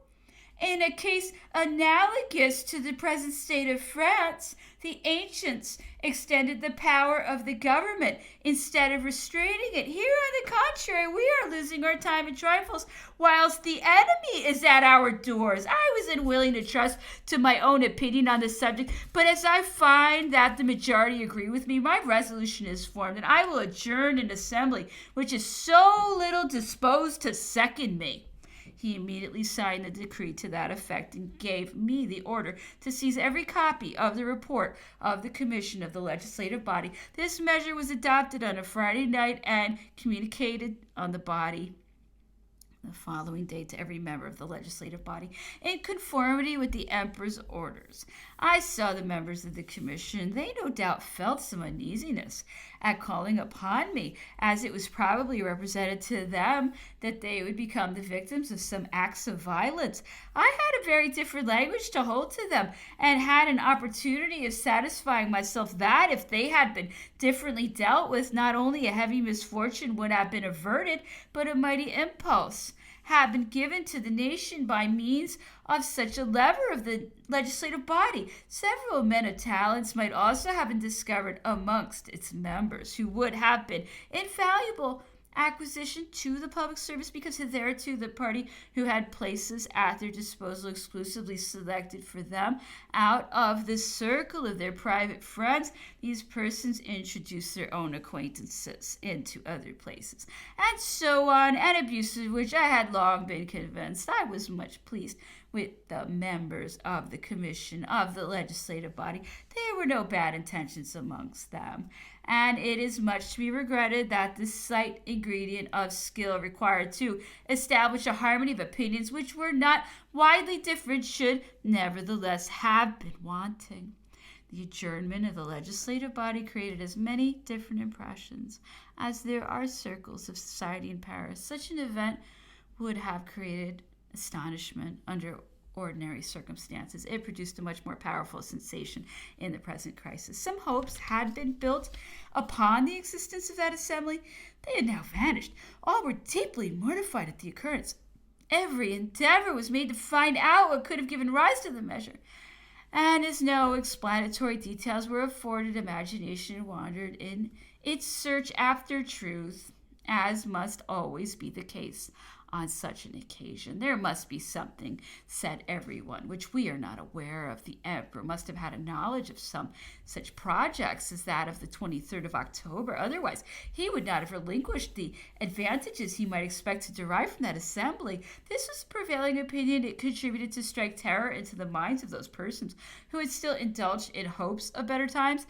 In a case analogous to the present state of France, the ancients extended the power of the government instead of restraining it. Here, on the contrary, we are losing our time in trifles, whilst the enemy is at our doors. I was unwilling to trust to my own opinion on this subject, but as I find that the majority agree with me, my resolution is formed, and I will adjourn an assembly which is so little disposed to second me." He immediately signed the decree to that effect and gave me the order to seize every copy of the report of the commission of the legislative body. This measure was adopted on a Friday night and communicated on the body the following day to every member of the legislative body, in conformity with the emperor's orders. I saw the members of the commission. They no doubt felt some uneasiness at calling upon me, as it was probably represented to them that they would become the victims of some acts of violence. I had a very different language to hold to them, and had an opportunity of satisfying myself that if they had been differently dealt with, not only a heavy misfortune would have been averted, but a mighty impulse had been given to the nation by means of such a lever of the legislative body. Several men of talents might also have been discovered amongst its members, who would have been invaluable acquisition to the public service, because hitherto the party who had places at their disposal exclusively selected for them out of the circle of their private friends, these persons introduced their own acquaintances into other places, and so on, an abuse of which I had long been convinced. I was much pleased with the members of the commission of the legislative body. There were no bad intentions amongst them, and it is much to be regretted that the slight ingredient of skill required to establish a harmony of opinions which were not widely different should nevertheless have been wanting. The adjournment of the legislative body created as many different impressions as there are circles of society in Paris. Such an event would have created astonishment under ordinary circumstances. It produced a much more powerful sensation in the present crisis. Some hopes had been built upon the existence of that assembly. They had now vanished. All were deeply mortified at the occurrence. Every endeavor was made to find out what could have given rise to the measure, and as no explanatory details were afforded, imagination wandered in its search after truth, as must always be the case on such an occasion. There must be something, said everyone, which we are not aware of. The emperor must have had a knowledge of some such projects as that of the 23rd of October. Otherwise, he would not have relinquished the advantages he might expect to derive from that assembly. This was the prevailing opinion. It contributed to strike terror into the minds of those persons who had still indulged in hopes of better times.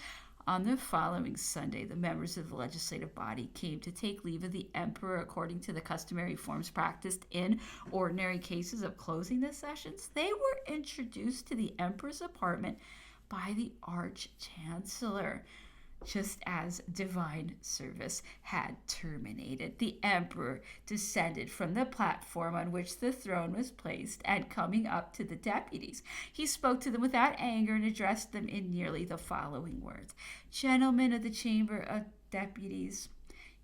On the following Sunday, the members of the legislative body came to take leave of the emperor according to the customary forms practiced in ordinary cases of closing the sessions. They were introduced to the emperor's apartment by the arch-chancellor. Just as divine service had terminated, the emperor descended from the platform on which the throne was placed, and coming up to the deputies, he spoke to them without anger and addressed them in nearly the following words: "Gentlemen of the Chamber of Deputies,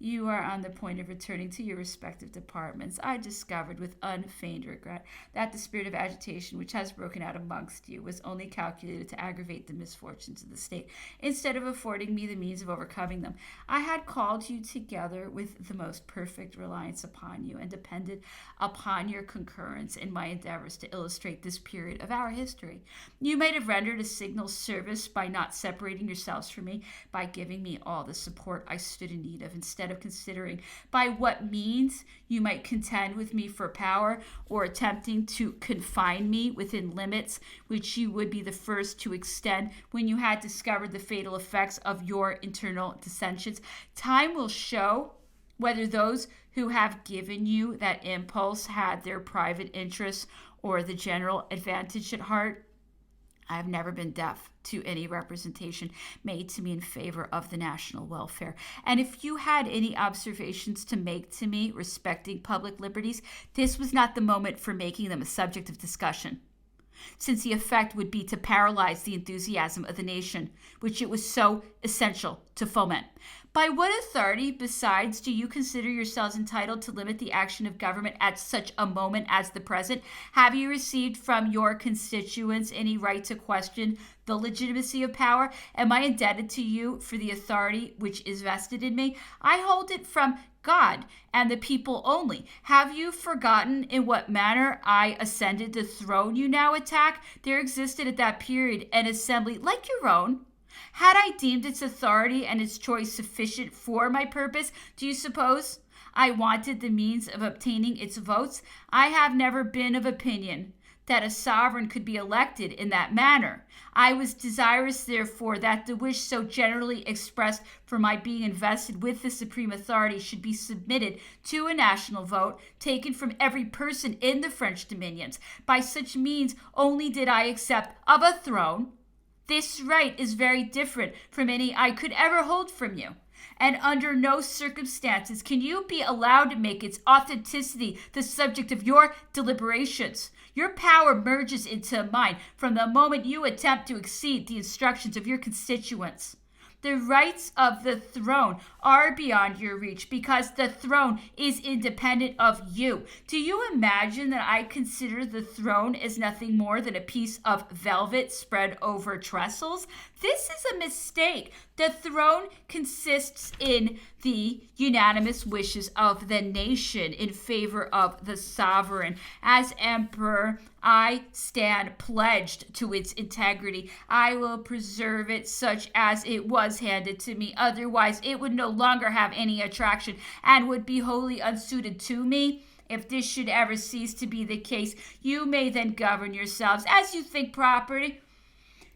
you are on the point of returning to your respective departments. I discovered with unfeigned regret that the spirit of agitation which has broken out amongst you was only calculated to aggravate the misfortunes of the state, instead of affording me the means of overcoming them. I had called you together with the most perfect reliance upon you, and depended upon your concurrence in my endeavors to illustrate this period of our history. You might have rendered a signal service by not separating yourselves from me, by giving me all the support I stood in need of, instead of considering by what means you might contend with me for power, or attempting to confine me within limits which you would be the first to extend when you had discovered the fatal effects of your internal dissensions. Time will show whether those who have given you that impulse had their private interests or the general advantage at heart. I have never been deaf to any representation made to me in favor of the national welfare. And if you had any observations to make to me respecting public liberties, this was not the moment for making them a subject of discussion, since the effect would be to paralyze the enthusiasm of the nation, which it was so essential to foment. By what authority, besides, do you consider yourselves entitled to limit the action of government at such a moment as the present? Have you received from your constituents any right to question the legitimacy of power? Am I indebted to you for the authority which is vested in me? I hold it from God and the people only. Have you forgotten in what manner I ascended the throne you now attack? There existed at that period an assembly like your own. Had I deemed its authority and its choice sufficient for my purpose, do you suppose I wanted the means of obtaining its votes. I have never been of opinion that a sovereign could be elected in that manner. I was desirous, therefore, that the wish so generally expressed for my being invested with the supreme authority should be submitted to a national vote, taken from every person in the French dominions. By such means only did I accept of a throne. This right is very different from any I could ever hold from you. And under no circumstances can you be allowed to make its authenticity the subject of your deliberations. Your power merges into mine from the moment you attempt to exceed the instructions of your constituents. The rights of the throne are beyond your reach because the throne is independent of you. Do you imagine that I consider the throne as nothing more than a piece of velvet spread over trestles? This is a mistake. The throne consists in the unanimous wishes of the nation in favor of the sovereign. As emperor, I stand pledged to its integrity. I will preserve it such as it was handed to me. Otherwise, it would no longer have any attraction and would be wholly unsuited to me. If this should ever cease to be the case, you may then govern yourselves as you think proper.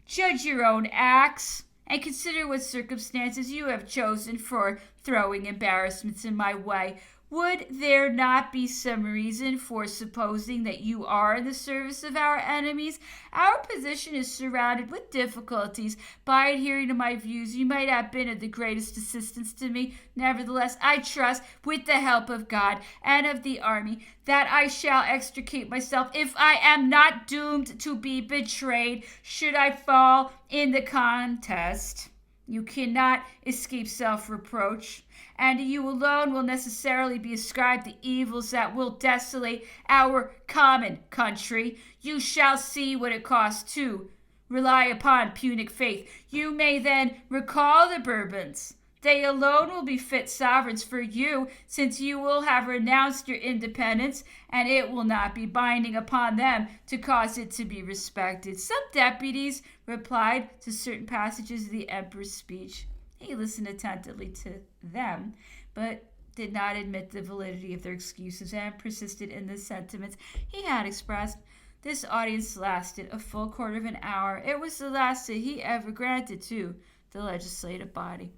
Judge your own acts and consider what circumstances you have chosen for throwing embarrassments in my way. Would there not be some reason for supposing that you are in the service of our enemies? Our position is surrounded with difficulties. By adhering to my views, you might have been of the greatest assistance to me. Nevertheless, I trust, with the help of God and of the army, that I shall extricate myself if I am not doomed to be betrayed, should I fall in the contest. You cannot escape self-reproach, and you alone will necessarily be ascribed the evils that will desolate our common country. You shall see what it costs to rely upon Punic faith. You may then recall the Bourbons. They alone will be fit sovereigns for you, since you will have renounced your independence, and it will not be binding upon them to cause it to be respected. Some deputies replied to certain passages of the emperor's speech. He listened attentively to them, but did not admit the validity of their excuses and persisted in the sentiments he had expressed. This audience lasted a full quarter of an hour. It was the last that he ever granted to the legislative body.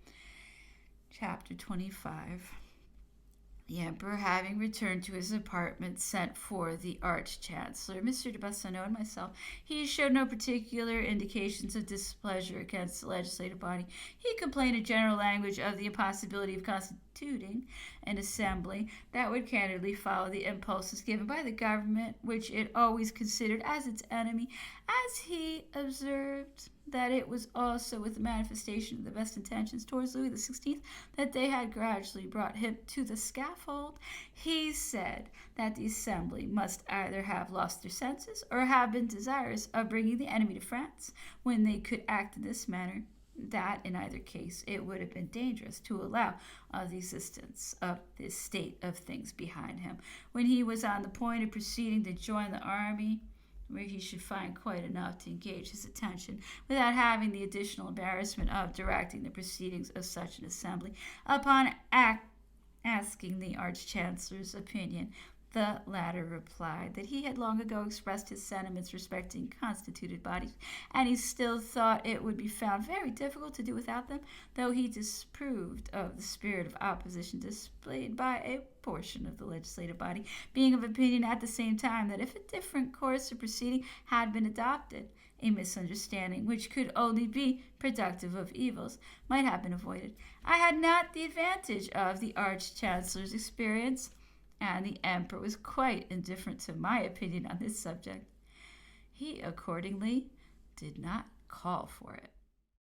Chapter 25. The emperor, having returned to his apartment, sent for the arch-chancellor, Monsieur de Bassano, and myself. He showed no particular indications of displeasure against the legislative body. He complained in general language of the impossibility of constituting an assembly that would candidly follow the impulses given by the government, which it always considered as its enemy, as he observed that it was also with the manifestation of the best intentions towards Louis XVI that they had gradually brought him to the scaffold. He said that the assembly must either have lost their senses or have been desirous of bringing the enemy to France when they could act in this manner, that in either case it would have been dangerous to allow of the existence of this state of things behind him. When he was on the point of proceeding to join the army, where he should find quite enough to engage his attention without having the additional embarrassment of directing the proceedings of such an assembly. Upon asking the Arch-Chancellor's opinion, the latter replied that he had long ago expressed his sentiments respecting constituted bodies, and he still thought it would be found very difficult to do without them, though he disapproved of the spirit of opposition displayed by a portion of the legislative body, being of opinion at the same time that if a different course of proceeding had been adopted, a misunderstanding, which could only be productive of evils, might have been avoided. I had not the advantage of the Arch-Chancellor's experience, and the emperor was quite indifferent to my opinion on this subject. He accordingly did not call for it.